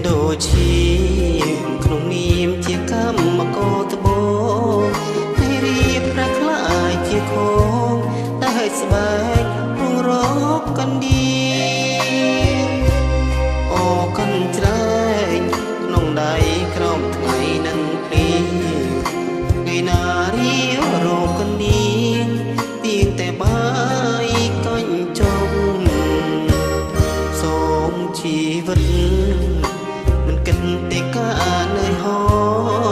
ដូចជាក្នុងនាមជាកម្មកតបោให้រៀបប្រាក់ខ្លាយជាខងដែលស្បែករងរកកាន់ឌីអកាន់ច្រែងក្នុងដៃក្រោមថ្ងៃនឹងភ្លៀងថ្ងៃណារៀបរកកាន់ឌីទៀងតែបាយកាញ់ចង់សូមជីវិតមិនគិតតែការនឿយហ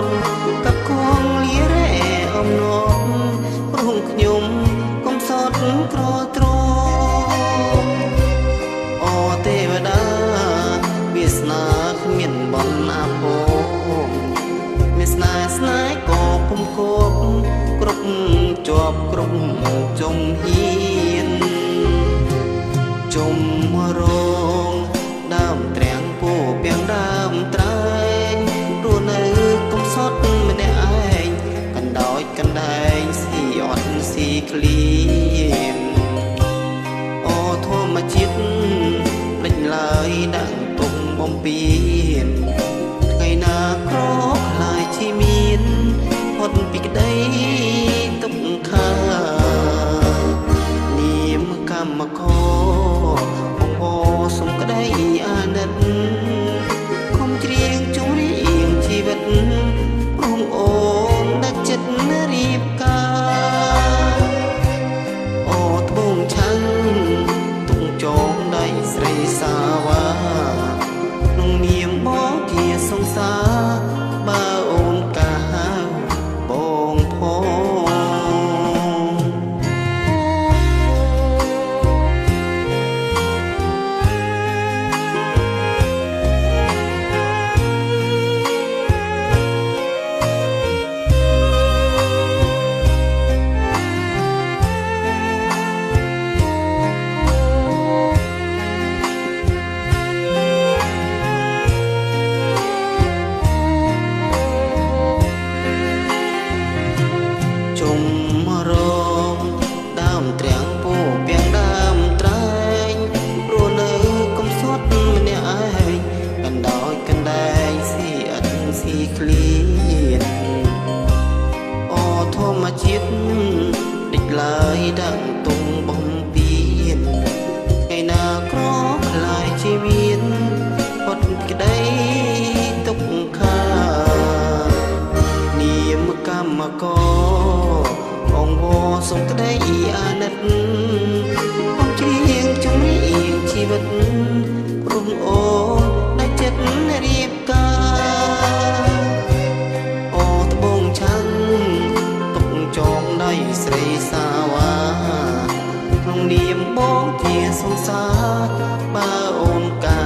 ត់กับគងលារែអំណត់ព្រមខ្ញុំកុំសត់ក្រទ្រអូទេវតាវាសនាគ្មានបំណាភោមានស្នេហ៍ស្នេហ៍ក៏ពុំគប់គ្រប់ជាប់គ្រប់ចុងហ៊ានជុំរងដើមត្រាំងពូពាំងដើមត្រែងព្រោះនៅកុំសត់ម្នាក់ឯងកណ្ដោចកណ្ដែងស៊ីអត់ស៊ីក្លៀនអូធម្មជាតិភ្លេចឡើយដាក់ទុំបំពេញថ្ងៃណាក្រខ្លាយជាមានផុតពីក្តីទុក្ខានាមកម្មកអូសុំក្តីអាណិតគុំច្រៀងជុំរៀងជីវិតព្រមអូនដាច់ចិត្តរៀបការអូត្បូងឆាំងទុកចងដៃស្រីសាវ៉ាក្នុងនាមបងជាសង្សារបើអូនកាបងផងជុំរងដើមត្រាំងពូពាំងដើមត្រែងព្រោះនៅកុំសត់ម្នាក់ឯងកណ្ដោចកណ្ដែងស៊ីអត់ស៊ីក្លៀនអូធម្មជាតិតិចឡើយដាក់ទុំបំពេញថ្ងៃណាក្រខ្លាយជាមានផុតក្តីទុក្ខានាមកម្មកអង្គវសុំក្តីអាណិតគុំច្រៀងជំរៀងជីវិតព្រមអូនដាច់ចិត្តរៀបការអូត្បូងឆាំងទុកចងដៃស្រីសាវ៉ាក្នុងនាមបងជាសង្សារបើអូនកា